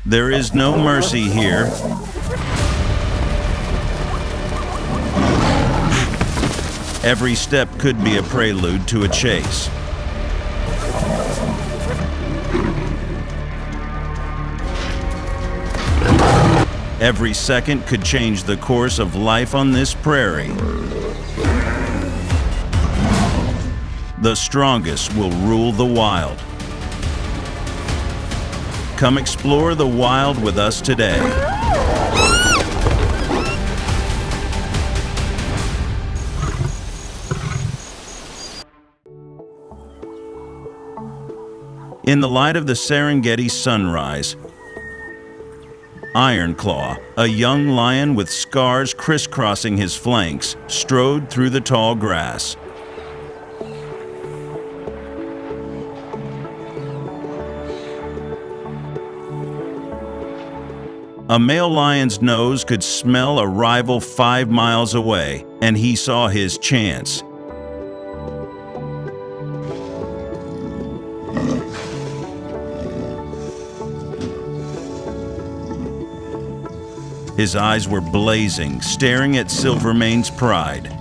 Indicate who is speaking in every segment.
Speaker 1: There is no mercy here. Every step could be a prelude to a chase. Every second could change the course of life on this prairie. The strongest will rule the wild. Come explore the wild with us today. In the light of the Serengeti sunrise, Ironclaw, a young lion with scars crisscrossing his flanks, strode through the tall grass. A male lion's nose could smell a rival 5 miles away, and he saw his chance. His eyes were blazing, staring at Silvermane's pride.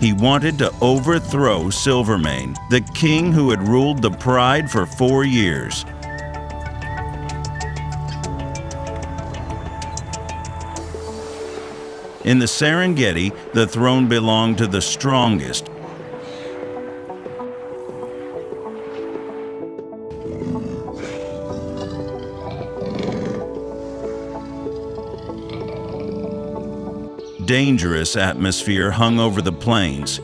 Speaker 1: He wanted to overthrow Silvermane, the king who had ruled the pride for 4 years. In the Serengeti, the throne belonged to the strongest. Dangerous atmosphere hung over the plains.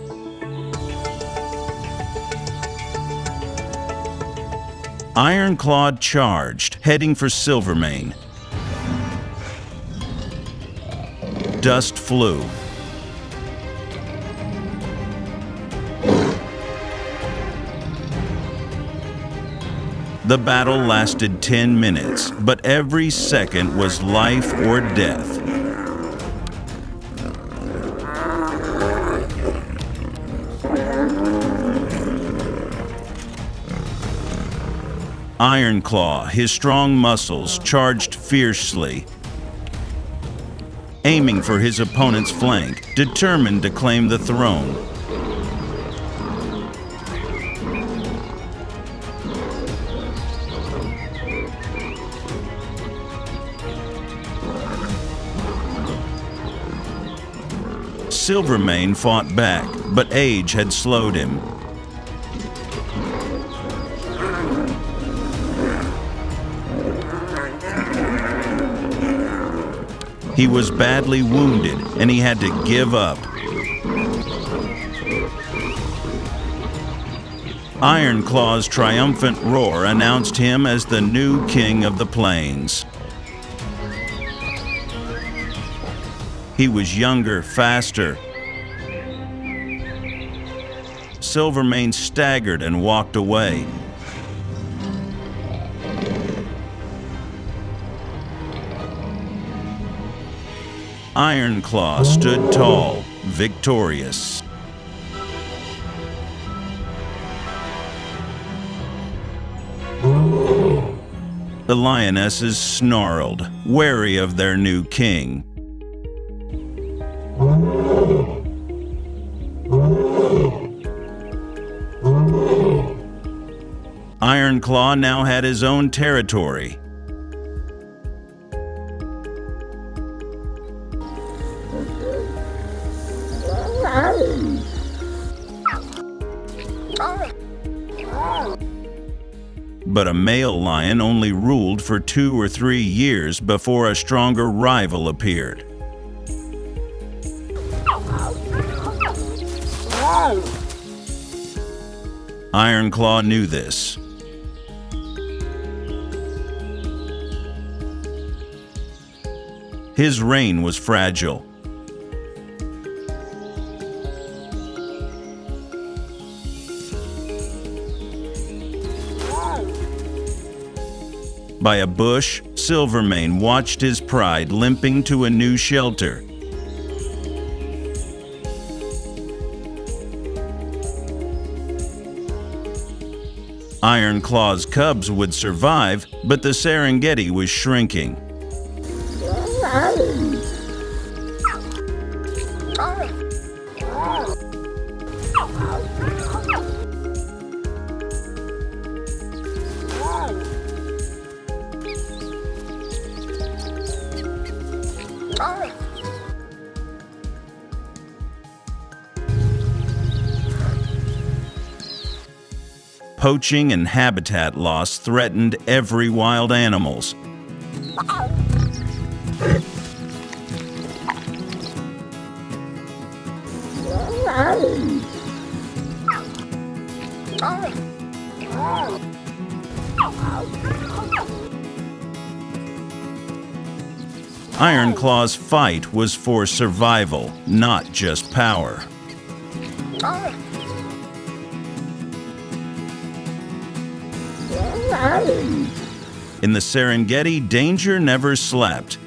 Speaker 1: Ironclaw charged, heading for Silvermane. Dust flew. The battle lasted 10 minutes, but every second was life or death. Ironclaw, his strong muscles charged fiercely, aiming for his opponent's flank, determined to claim the throne. Silvermane fought back, but age had slowed him. He was badly wounded, and he had to give up. Ironclaw's triumphant roar announced him as the new king of the plains. He was younger, faster. Silvermane staggered and walked away. Ironclaw stood tall, victorious. The lionesses snarled, wary of their new king. Ironclaw now had his own territory. But a male lion only ruled for 2 or 3 years before a stronger rival appeared. Ironclaw knew this. His reign was fragile. By a bush, Silvermane watched his pride limping to a new shelter. Iron Claw's cubs would survive, but the Serengeti was shrinking. Poaching and habitat loss threatened every wild animals. Iron Claw's fight was for survival, not just power. In the Serengeti, danger never slept.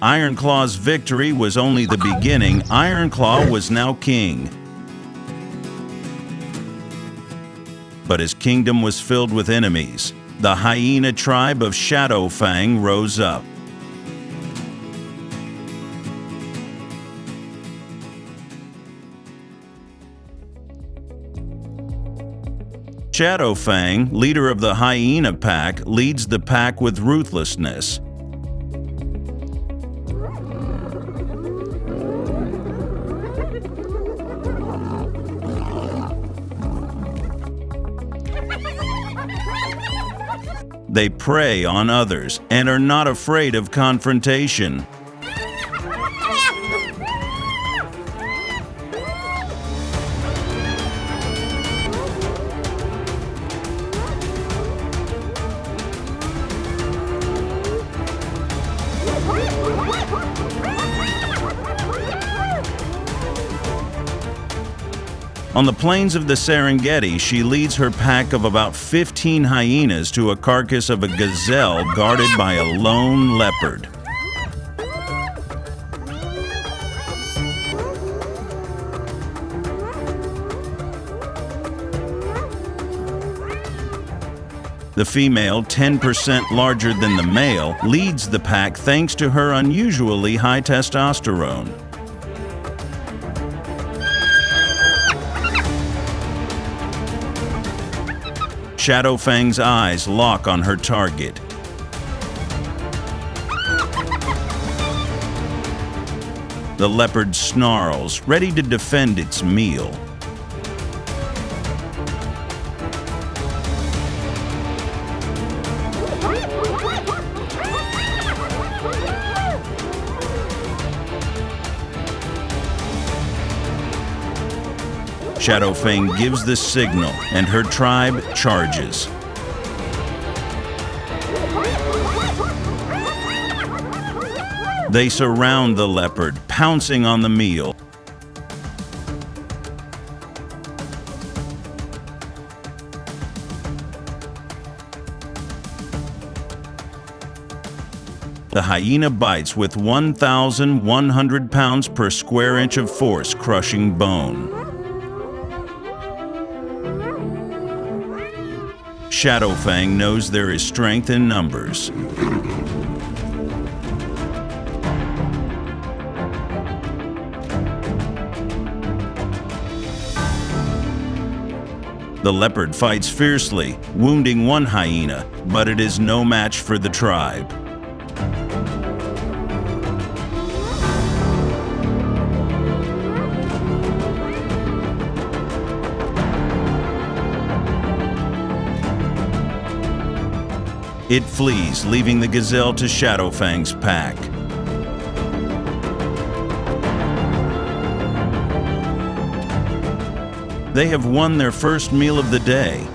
Speaker 1: Iron Claw's victory was only the beginning. Iron Claw was now king. But his kingdom was filled with enemies. The hyena tribe of Shadow Fang rose up. Shadow Fang, leader of the hyena pack, leads the pack with ruthlessness. They prey on others and are not afraid of confrontation. On the plains of the Serengeti, she leads her pack of about 15 hyenas to a carcass of a gazelle guarded by a lone leopard. The female, 10% larger than the male, leads the pack thanks to her unusually high testosterone. Shadow Fang's eyes lock on her target. The leopard snarls, ready to defend its meal. Shadow Fang gives the signal, and her tribe charges. They surround the leopard, pouncing on the meal. The hyena bites with 1,100 pounds per square inch of force, crushing bone. Shadow Fang knows there is strength in numbers. The leopard fights fiercely, wounding one hyena, but it is no match for the tribe. It flees, leaving the gazelle to Shadow Fang's pack. They have won their first meal of the day.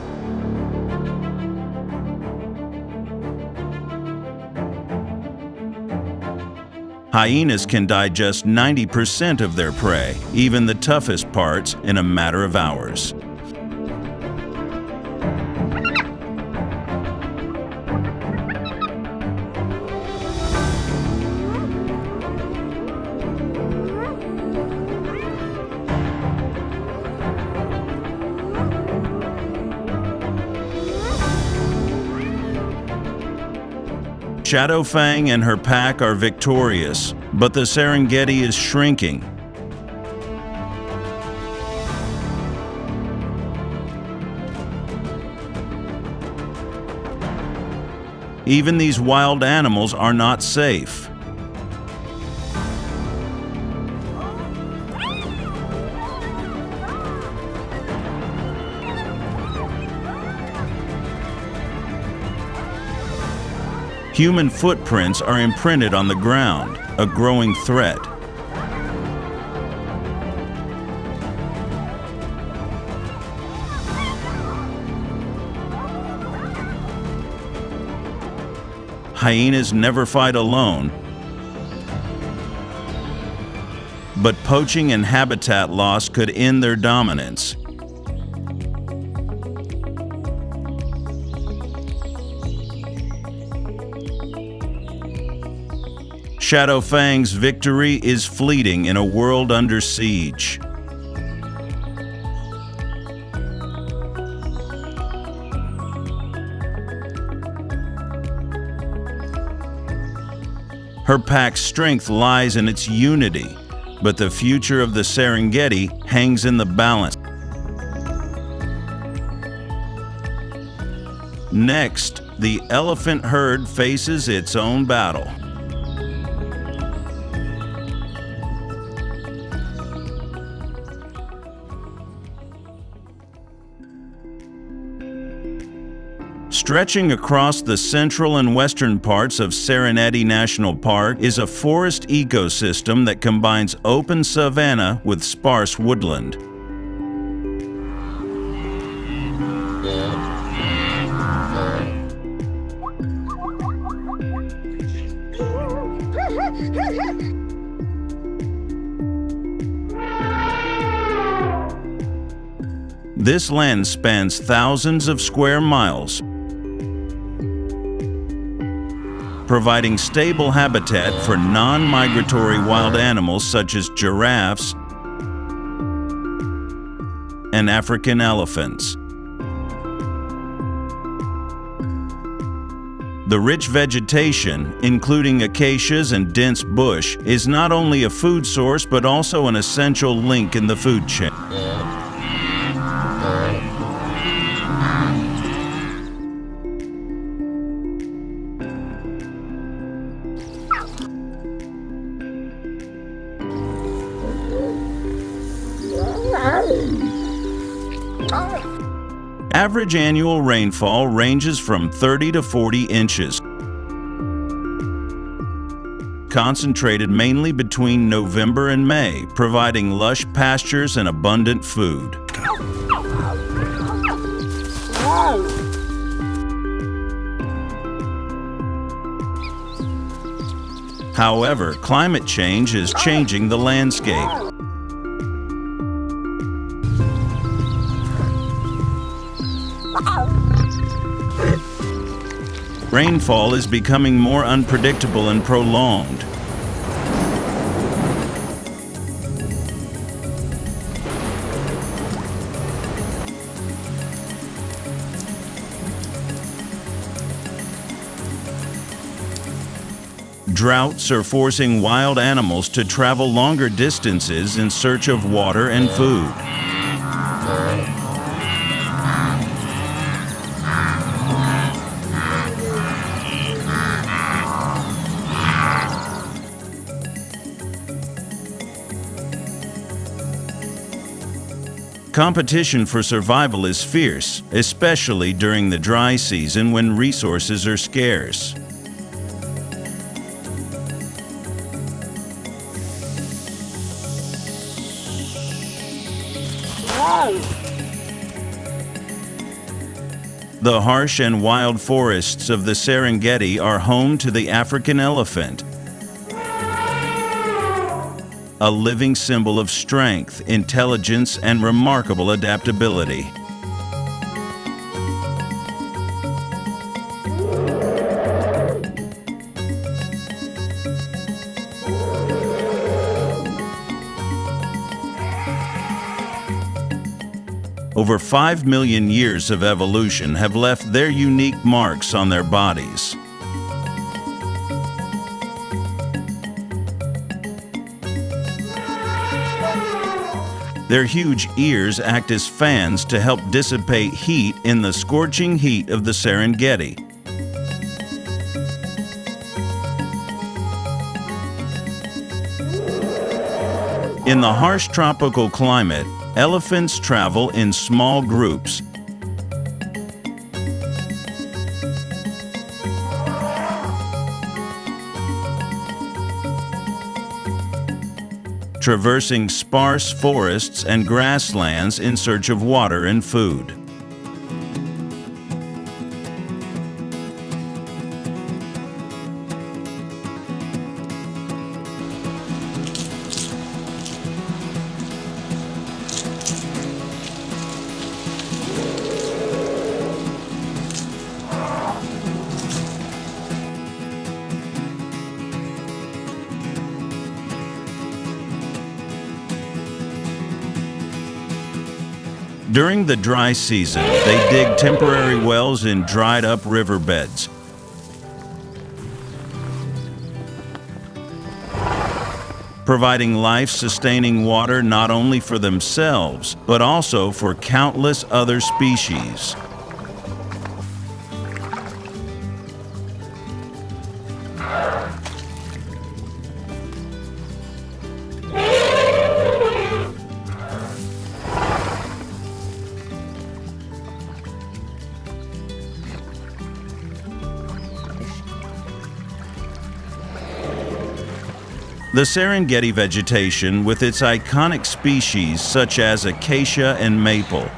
Speaker 1: Hyenas can digest 90% of their prey, even the toughest parts, in a matter of hours. Shadowfang and her pack are victorious, but the Serengeti is shrinking. Even these wild animals are not safe. Human footprints are imprinted on the ground, a growing threat. Hyenas never fight alone, but poaching and habitat loss could end their dominance. Shadowfang's victory is fleeting in a world under siege. Her pack's strength lies in its unity, but the future of the Serengeti hangs in the balance. Next, the elephant herd faces its own battle. Stretching across the central and western parts of Serengeti National Park is a forest ecosystem that combines open savanna with sparse woodland. This land spans thousands of square miles, providing stable habitat for non-migratory wild animals such as giraffes and African elephants. The rich vegetation, including acacias and dense bush, is not only a food source but also an essential link in the food chain. Average annual rainfall ranges from 30 to 40 inches, concentrated mainly between November and May, providing lush pastures and abundant food. However, climate change is changing the landscape. Rainfall is becoming more unpredictable and prolonged. Droughts are forcing wild animals to travel longer distances in search of water and food. Competition for survival is fierce, especially during the dry season when resources are scarce. The harsh and wild forests of the Serengeti are home to the African elephant, a living symbol of strength, intelligence, and remarkable adaptability. Over 5 million years of evolution have left their unique marks on their bodies. Their huge ears act as fans to help dissipate heat in the scorching heat of the Serengeti. In the harsh tropical climate, elephants travel in small groups. Traversing sparse forests and grasslands in search of water and food. During the dry season, they dig temporary wells in dried-up riverbeds. Providing life-sustaining water not only for themselves, but also for countless other species. The Serengeti vegetation, with its iconic species such as acacia and maple,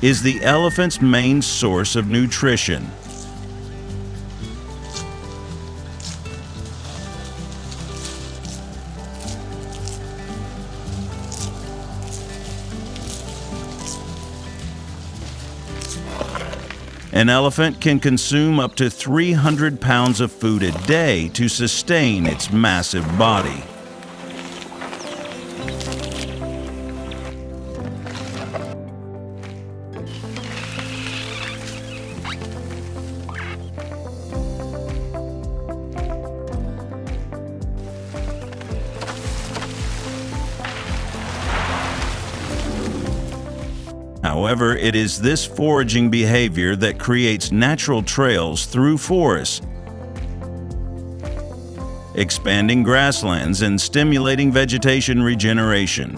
Speaker 1: is the elephant's main source of nutrition. An elephant can consume up to 300 pounds of food a day to sustain its massive body. However, it is this foraging behavior that creates natural trails through forests, expanding grasslands and stimulating vegetation regeneration.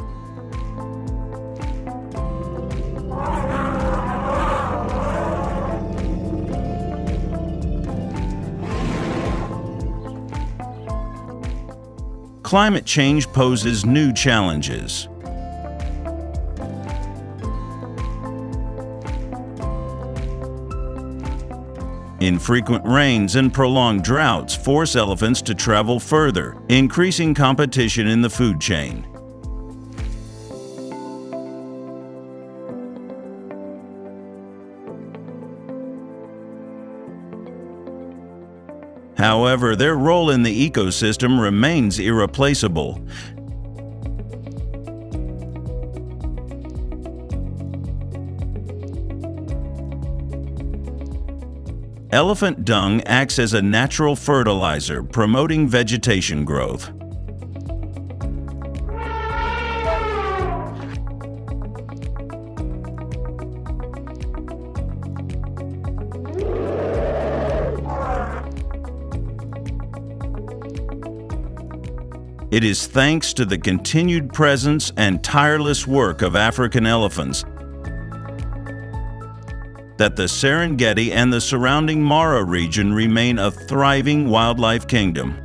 Speaker 1: Climate change poses new challenges. Infrequent rains and prolonged droughts force elephants to travel further, increasing competition in the food chain. However, their role in the ecosystem remains irreplaceable. Elephant dung acts as a natural fertilizer, promoting vegetation growth. It is thanks to the continued presence and tireless work of African elephants that the Serengeti and the surrounding Mara region remain a thriving wildlife kingdom.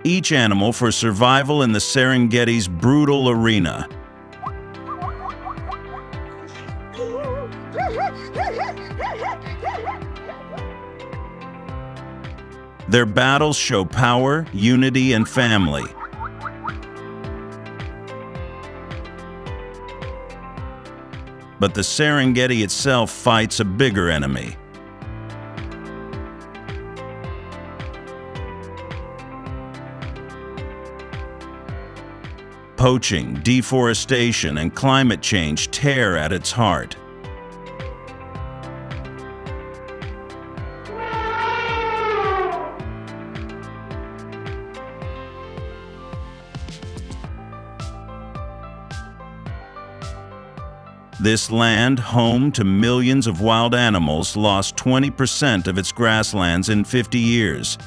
Speaker 1: Each animal for survival in the Serengeti's brutal arena. Their battles show power, unity, and family. but the Serengeti itself fights a bigger enemy. Poaching, deforestation, and climate change tear at its heart. This land, home to millions of wild animals, lost 20% of its grasslands in 50 years.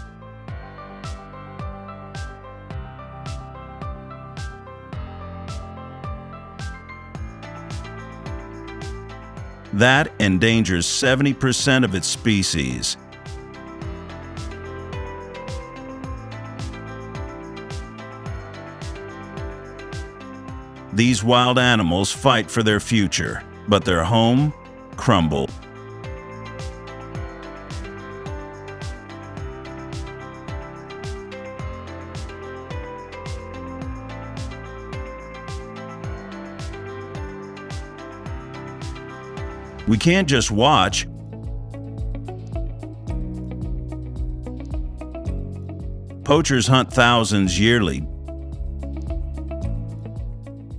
Speaker 1: That endangers 70% of its species. These wild animals fight for their future, but their home crumbled. We can't just watch. Poachers hunt thousands yearly.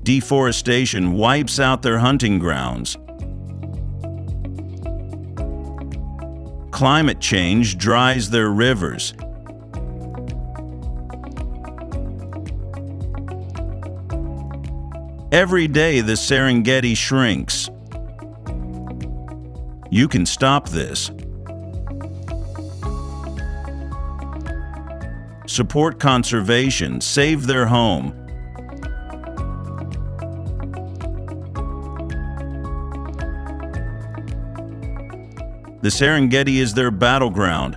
Speaker 1: Deforestation wipes out their hunting grounds. Climate change dries their rivers. Every day the Serengeti shrinks. You can stop this. Support conservation, save their home. The Serengeti is their battleground.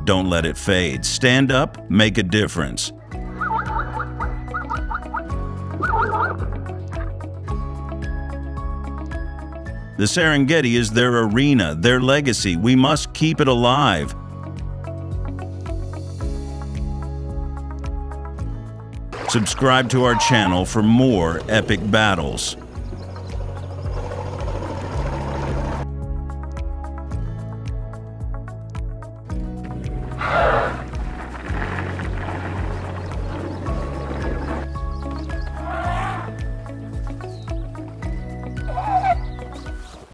Speaker 1: Don't let it fade. Stand up, make a difference. The Serengeti is their arena, their legacy. We must keep it alive. Subscribe to our channel for more epic battles.